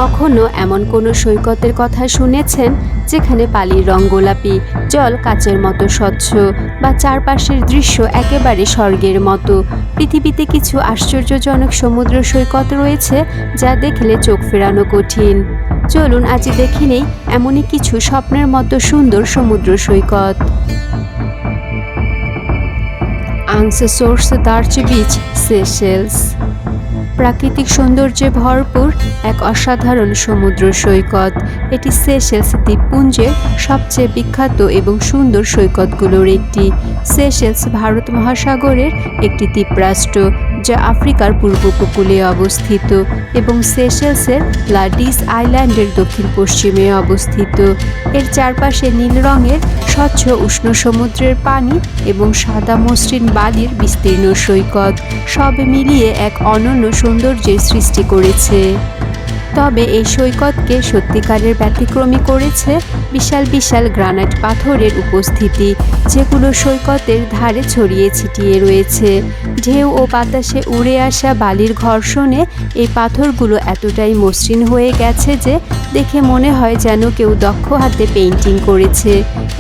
কখনো এমন কোনো সৈকতের কথা শুনেছেন যেখানে বালির রং গোলাপি, জল কাচের মতো স্বচ্ছ, বা চারপাশের দৃশ্য একেবারে স্বর্গের মতো? পৃথিবীতে কিছু আশ্চর্যজনক সমুদ্র সৈকত রয়েছে যা দেখলে চোখ ফেরানো কঠিন। চলুন আজ দেখে নেই এমনই কিছু স্বপ্নের মতো সুন্দর সমুদ্র সৈকত। আংসোর্স দার্চ বিচ, সেশেলস। প্রাকৃতিক সৌন্দর্যে ভরপুর এক অসাধারণ সমুদ্র সৈকত। এটি সেশেলস দ্বীপপুঞ্জের সবচেয়ে বিখ্যাত এবং সুন্দর সৈকতগুলোর একটি। সেশেলস ভারত মহাসাগরের একটি দ্বীপরাষ্ট্র যা আফ্রিকার পূর্ব উপকূলে অবস্থিত এবং সেশেলসের লাডিস আইল্যান্ডের দক্ষিণ পশ্চিমে অবস্থিত। এর চারপাশে নীল রঙের স্বচ্ছ উষ্ণ সমুদ্রের পানি এবং সাদা মসৃণ বালির বিস্তীর্ণ সৈকত সব মিলিয়ে এক অনন্য সৌন্দর্যের সৃষ্টি করেছে। তবে এই সৈকতকে সত্যিকারের ব্যতিক্রমী করেছে বিশাল বিশাল গ্রানাইট পাথরের উপস্থিতি, যেগুলো সৈকতের ধারে ছড়িয়ে ছিটিয়ে রয়েছে। ঢেউ ও বাতাসে উড়ে আসা বালির ঘর্ষণে এই পাথরগুলো এতটাই মসৃণ হয়ে গেছে যে দেখে মনে হয় যেন কেউ দক্ষ হাতে পেইন্টিং করেছে।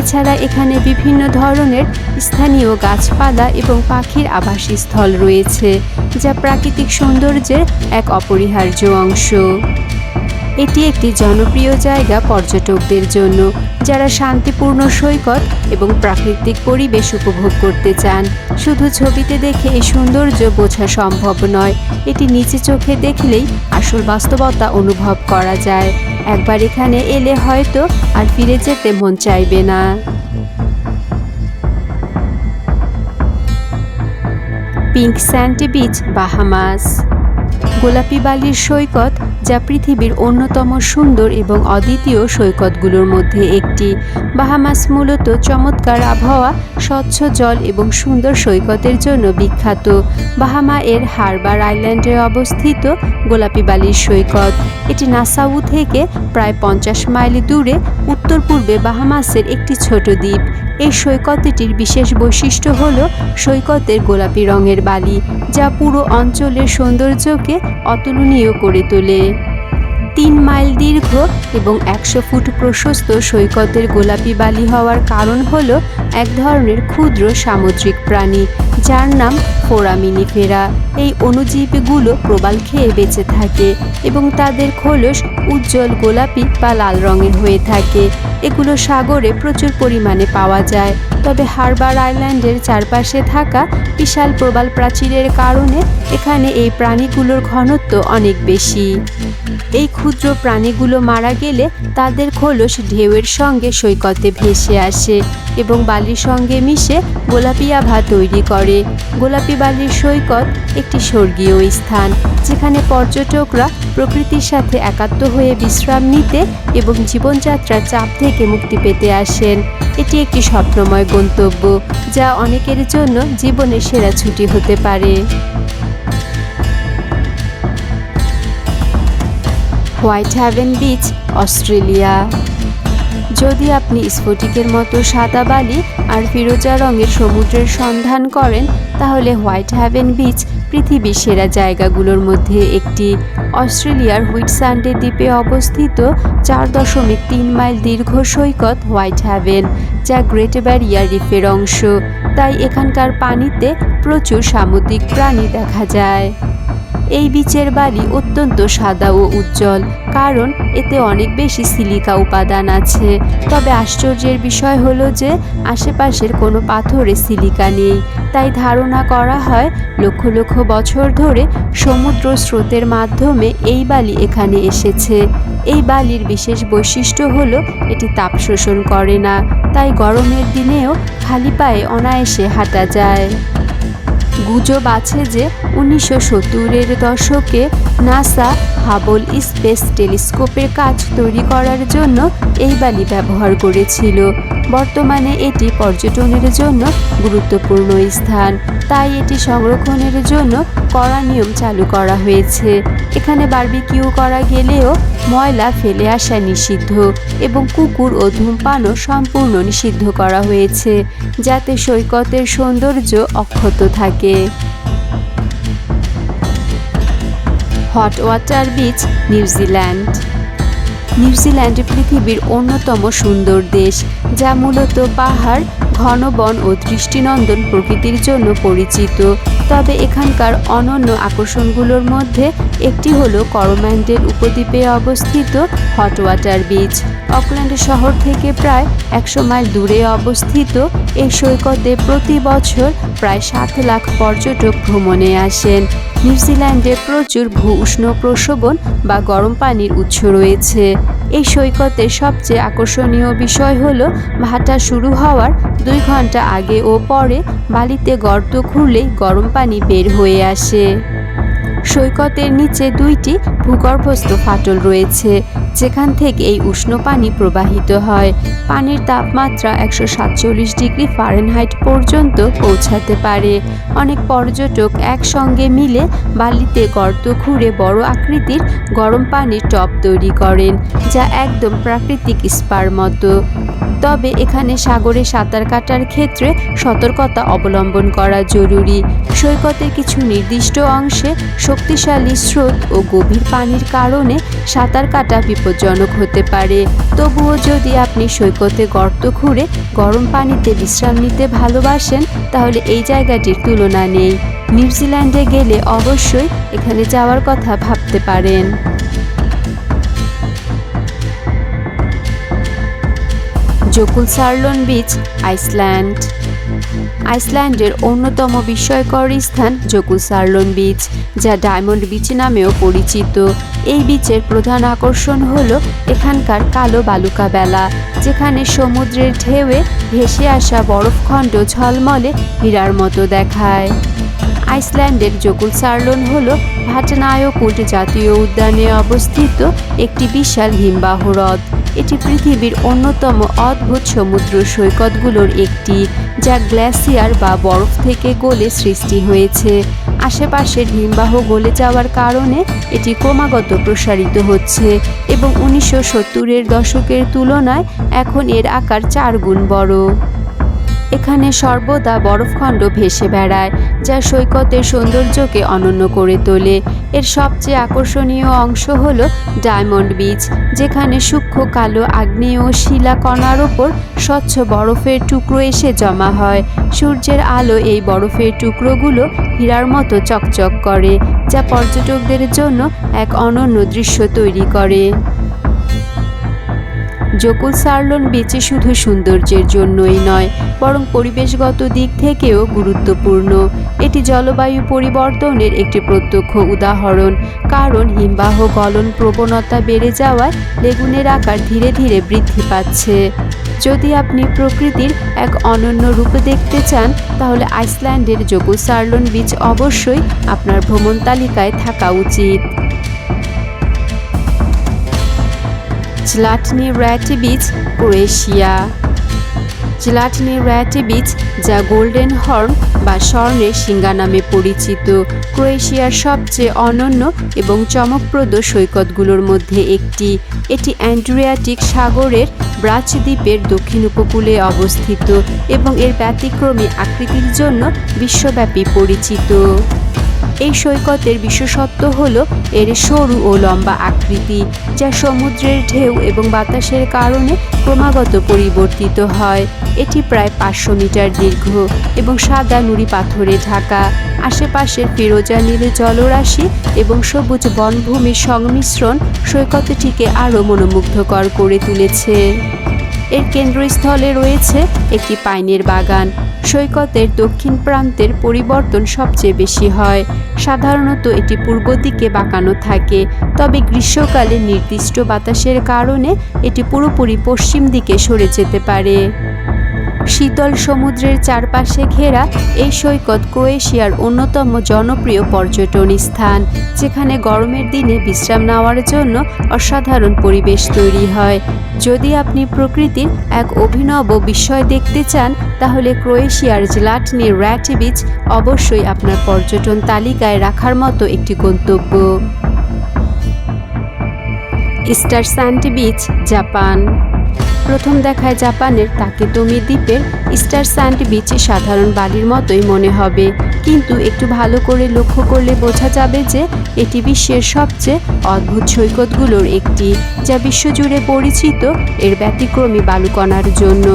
এছাড়া এখানে বিভিন্ন ধরনের স্থানীয় গাছপালা এবং পাখির আবাসস্থল রয়েছে, যা প্রাকৃতিক সৌন্দর্যের এক অপরিহার্য অংশ। এটি একটি জনপ্রিয় জায়গা পর্যটকদের জন্য যারা শান্তিপূর্ণ সৈকত এবং প্রাকৃতিক পরিবেশ উপভোগ করতে চান। শুধু ছবিতে দেখে এই সৌন্দর্য বোঝা সম্ভব নয়, এটি নিচে চোখে দেখলেই আসল বাস্তবতা অনুভব করা যায়। একবার এখানে এলে হয়তো আর ফিরে যেতে মন চাইবে না। Pink sand beach, Bahamas. গোলাপি বালির সৈকত যা পৃথিবীর অন্যতম সুন্দর এবং অদ্বিতীয় সৈকতগুলোর মধ্যে একটি। বাহামাস মূলত চমৎকার আবহাওয়া, স্বচ্ছ জল এবং সুন্দর সৈকতের জন্য বিখ্যাত। বাহামা এর হারবার আইল্যান্ডে অবস্থিত গোলাপি বালির সৈকত। এটি নাসাউ থেকে প্রায় 50 মাইল দূরে উত্তর পূর্বে বাহামাসের একটি ছোট দ্বীপ। এই সৈকতটির বিশেষ বৈশিষ্ট্য হল সৈকতের গোলাপি রঙের বালি, যা পুরো অঞ্চলের সৌন্দর্যকে অতুলনীয় করে তোলে। 3 মাইল দীর্ঘ এবং 100 ফুট প্রশস্ত সৈকতের গোলাপি বালি হওয়ার কারণ হল এক ধরনের ক্ষুদ্র সামুদ্রিক প্রাণী যার নাম ফোরামিনিফেরা। এই অণুজীবগুলো প্রবাল খেয়ে বেঁচে থাকে এবং তাদের খোলস উজ্জ্বল গোলাপি বা লাল রঙের হয়ে থাকে। এগুলো সাগরে প্রচুর পরিমাণে পাওয়া যায়, তবে হারবার আইল্যান্ডের চারপাশে থাকা বিশাল প্রবাল প্রাচীরের কারণে এখানে এই প্রাণীগুলোর ঘনত্ব অনেক বেশি। এই ক্ষুদ্র প্রাণীগুলো মারা গেলে তাদের খোলস ঢেউয়ের সঙ্গে সৈকতে ভেসে আসে এবং বালির সঙ্গে মিশে গোলাপি আভা তৈরি করে। গোলাপি বালির সৈকত একটি স্বর্গীয় স্থান যেখানে পর্যটকরা প্রকৃতির সাথে একাত্ম হয়ে বিশ্রাম নিতে এবং জীবনযাত্রার চাপ থেকে মুক্তি পেতে আসেন। এটি একটি স্বপ্নময় গন্তব্য যা অনেকের জন্য জীবনের সেরা ছুটি হতে পারে। Whitehaven Beach, Australia. যদি আপনি স্ফটিকের মতো সাদা বালি আর ফিরোজা রঙের সমুদ্রের সন্ধান করেন তাহলে হোয়াইট হ্যাভেন বিচ পৃথিবীর সেরা জায়গাগুলোর মধ্যে একটি। অস্ট্রেলিয়ার হুইটসান্ডে দ্বীপে অবস্থিত 4.3 মাইল দীর্ঘ সৈকত হোয়াইট হ্যাভেন, যা গ্রেট ব্যারিয়ার রিফের অংশ। তাই এখানকার পানিতে প্রচুর সামুদ্রিক প্রাণী দেখা যায়। এই বিচের বালি অত্যন্ত সাদা ও উজ্জ্বল কারণ এতে অনেক বেশি সিলিকা উপাদান আছে। তবে আশ্চর্যের বিষয় হলো যে আশেপাশের কোনো পাথরে সিলিকা নেই। তাই ধারণা করা হয় লক্ষ লক্ষ বছর ধরে সমুদ্র স্রোতের মাধ্যমে এই বালি এখানে এসেছে। এই বালির বিশেষ বৈশিষ্ট্য হলো এটি তাপ শোষণ করে না, তাই গরমের দিনেও খালি পায়ে অনায়াসে হাঁটা যায়। গুজব আছে যে 1970-এর দশকে নাসা হাবল স্পেস টেলিস্কোপের কাজ তৈরি করার জন্য এই বালি ব্যবহার করেছিল। বর্তমানে এটি পর্যটনের জন্য গুরুত্বপূর্ণ স্থান, তাই এটি সংরক্ষণের জন্য কড়া নিয়ম চালু করা হয়েছে। এখানে বারবিকিউ করা গেলেও ময়লা ফেলে আসা নিষিদ্ধ এবং কুকুর ও ধূমপানও সম্পূর্ণ নিষিদ্ধ করা হয়েছে, যাতে সৈকতের সৌন্দর্য অক্ষত থাকে। Hot water beach, New Zealand. New Zealand পৃথিবীর অন্যতম সুন্দর দেশ, যা মূলত পাহাড়, ঘন বন ও দৃষ্টিনন্দন প্রকৃতির জন্য পরিচিত। তবে এখানকার অনন্য আকর্ষণগুলোর মধ্যে একটি হলো করোম্যান্ডেল উপদ্বীপে অবস্থিত হট ওয়াটার বিচ। অকল্যান্ড শহর থেকে প্রায় 100 মাইল দূরে অবস্থিত এই সৈকতে প্রতি বছর প্রায় 7 লাখ পর্যটক ভ্রমণে আসেন। নিউজিল্যান্ডে প্রচুর ভূ-উষ্ণ প্রশোভন বা গরম পানির উৎস রয়েছে। এই সৈকতের সবচেয়ে আকর্ষণীয় বিষয় হলো ভাটা শুরু হওয়ার 2 ঘন্টা আগে ও পরে বালিতে গর্ত খুঁড়লেই গরম পানি বের হয়ে আসে। সৈকতের নিচে 2টি ভূগর্ভস্থ ফাটল রয়েছে, যেখান থেকে এই উষ্ণ পানি প্রবাহিত হয়। পানির তাপমাত্রা 147 ডিগ্রি ফারেনহাইট পর্যন্ত পৌঁছাতে পারে। অনেক পর্যটক একসঙ্গে মিলে বালিতে গর্ত খুঁড়ে বড় আকৃতির গরম পানির টব তৈরি করেন, যা একদম প্রাকৃতিক স্পার মতো। তবে এখানে সাগরে সাঁতার কাটার ক্ষেত্রে সতর্কতা অবলম্বন করা জরুরি। সৈকতের কিছু নির্দিষ্ট অংশে শক্তিশালী স্রোত ও গভীর পানির কারণে সাঁতার কাটা বিপজ্জনক হতে পারে। তবুও যদি আপনি সৈকতে গর্ত খুঁড়ে গরম পানিতে বিশ্রাম নিতে ভালোবাসেন, তাহলে এই জায়গাটির তুলনা নেই। নিউজিল্যান্ডে গেলে অবশ্যই এখানে যাওয়ার কথা ভাবতে পারেন। জকুলসার্লন বিচ, আইসল্যান্ড। আইসল্যান্ডের অন্যতম বিস্ময়কর স্থান জকুলসার্লন বিচ, যা ডায়মন্ড বিচ নামেও পরিচিত। এই বিচের প্রধান আকর্ষণ হলো এখানকার কালো বালুকা বেলা, যেখানে সমুদ্রের ঢেউয়ে ভেসে আসা বরফখণ্ড ঝলমলে হীরার মতো দেখায়। আইসল্যান্ডের জকুলসার্লন হল ভাটনায়কুন্ড জাতীয় উদ্যানে অবস্থিত একটি বিশাল হিমবাহ হ্রদ। এটি পৃথিবীর অন্যতম অদ্ভুত সমুদ্র সৈকতগুলোর একটি, যা গ্লেসিয়ার বা বরফ থেকে গলে সৃষ্টি হয়েছে। আশেপাশের হিমবাহ গলে যাওয়ার কারণে এটি ক্রমাগত প্রসারিত হচ্ছে এবং 1970-এর দশকের তুলনায় এখন এর আকার 4 গুণ বড়। এখানে সর্বদা বরফখণ্ড ভেসে বেড়ায়, যা সৈকতের সৌন্দর্যকে অনন্য করে তোলে। এর সবচেয়ে আকর্ষণীয় অংশ হলো ডায়মন্ড বিচ, যেখানে সূক্ষ্ম কালো আগ্নেয় শিলা কণার ওপর স্বচ্ছ বরফের টুকরো এসে জমা হয়। সূর্যের আলো এই বরফের টুকরোগুলো হীরার মতো চকচক করে, যা পর্যটকদের জন্য এক অনন্য দৃশ্য তৈরি করে। জকুলসার্লন বিচ শুধু সৌন্দর্যের জন্যই নয়, বরং পরিবেশগত দিক থেকেও গুরুত্বপূর্ণ। এটি জলবায়ু পরিবর্তনের একটি প্রত্যক্ষ উদাহরণ, কারণ হিমবাহ গলন প্রবণতা বেড়ে যাওয়ায় লেগুনের আকার ধীরে ধীরে বৃদ্ধি পাচ্ছে। যদি আপনি প্রকৃতির এক অনন্য রূপ দেখতে চান, তাহলে আইসল্যান্ডের জকুলসার্লন বিচ অবশ্যই আপনার ভ্রমণ তালিকায় থাকা উচিত। জ্লাটনি র্যাটি বিচ, ক্রোয়েশিয়া। জ্লাটনি র্যাটি বিচ, যা গোল্ডেন হর্ন বা স্বর্ণের সিংহা নামে পরিচিত, ক্রোয়েশিয়ার সবচেয়ে অনন্য এবং চমকপ্রদ সৈকতগুলোর মধ্যে একটি। এটি অ্যাড্রিয়াটিক সাগরের ব্রাচ দ্বীপের দক্ষিণ উপকূলে অবস্থিত এবং এর ব্যতিক্রমী আকৃতির জন্য বিশ্বব্যাপী পরিচিত। এই সৈকতের বিশেষত্ব হল এর সরু ও লম্বা আকৃতি, যা সমুদ্রের ঢেউ এবং বাতাসের কারণে ক্রমাগত পরিবর্তিত হয়। এটি প্রায় 500 মিটার দীর্ঘ এবং সাদা নুড়ি পাথরে ঢাকা। আশেপাশের ফিরোজা নীল জলরাশি এবং সবুজ বনভূমির সংমিশ্রণ সৈকতটিকে আরও মনোমুগ্ধকর করে তুলেছে। এর কেন্দ্রস্থলে রয়েছে একটি পাইনের বাগান। সৈকতের দক্ষিণ প্রান্তের পরিবর্তন সবচেয়ে বেশি হয়। সাধারণত এটি পূর্ব দিকে বাঁকানো থাকে, তবে গ্রীষ্মকালে নির্দিষ্ট বাতাসের কারণে এটি পুরোপুরি পশ্চিম দিকে সরে যেতে পারে। শীতল সমুদ্রের চারপাশে ঘেরা এই সৈকত ক্রোয়েশিয়ার অন্যতম জনপ্রিয় পর্যটন স্থান, যেখানে গরমের দিনে বিশ্রাম নেওয়ার জন্য অসাধারণ পরিবেশ তৈরি হয়। যদি আপনি প্রকৃতির এক অভিনব বিস্ময় দেখতে চান, তাহলে ক্রোয়েশিয়ার জ্লাটনি র্যাটি বিচ অবশ্যই আপনার পর্যটন তালিকায় রাখার মতো একটি গন্তব্য। Star sand beach, Japan. প্রথম দেখায় জাপানের তাকেতোমি দ্বীপের ইস্টার স্যান্ড বিচ সাধারণ বালির মতোই মনে হবে, কিন্তু একটু ভালো করে লক্ষ্য করলে বোঝা যাবে যে এটি বিশ্বের সবচেয়ে অদ্ভুত সৈকতগুলোর একটি, যা বিশ্বজুড়ে পরিচিত এর ব্যতিক্রমী বালুকণার জন্য।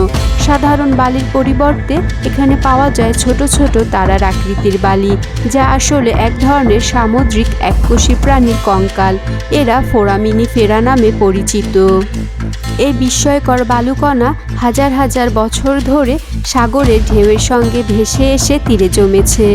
সাধারণ বালির পরিবর্তে এখানে পাওয়া যায় ছোট ছোট তারার আকৃতির বালি, যা আসলে এক ধরনের সামুদ্রিক এককোষী প্রাণীর কঙ্কাল। এরা ফোরামিনিফেরা নামে পরিচিত। এই বিস্ময়কর বালুকণা হাজার হাজার বছর ধরে সাগরের ঢেউয়ের সঙ্গে ভেসে এসে তীরে জমেছে।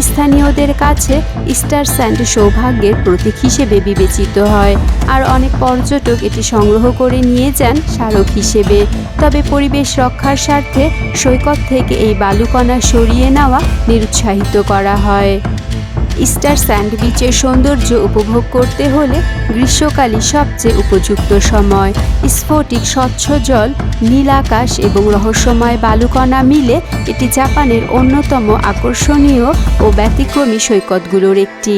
স্থানীয়দের কাছে ইস্টার স্যান্ড সৌভাগ্যের প্রতীক হিসেবে বিবেচিত হয়, আর অনেক পর্যটক এটি সংগ্রহ করে নিয়ে যান স্মারক হিসেবে। তবে পরিবেশ রক্ষার স্বার্থে সৈকত থেকে এই বালুকণা সরিয়ে নেওয়া নিরুৎসাহিত করা হয়। ইস্টার স্যান্ড বিচের সৌন্দর্য উপভোগ করতে হলে গ্রীষ্মকালই সবচেয়ে উপযুক্ত সময়। স্ফটিক স্বচ্ছ জল, নীল আকাশ এবং রহস্যময় বালুকণা মিলে এটি জাপানের অন্যতম আকর্ষণীয় ও ব্যতিক্রমী সৈকতগুলোর একটি।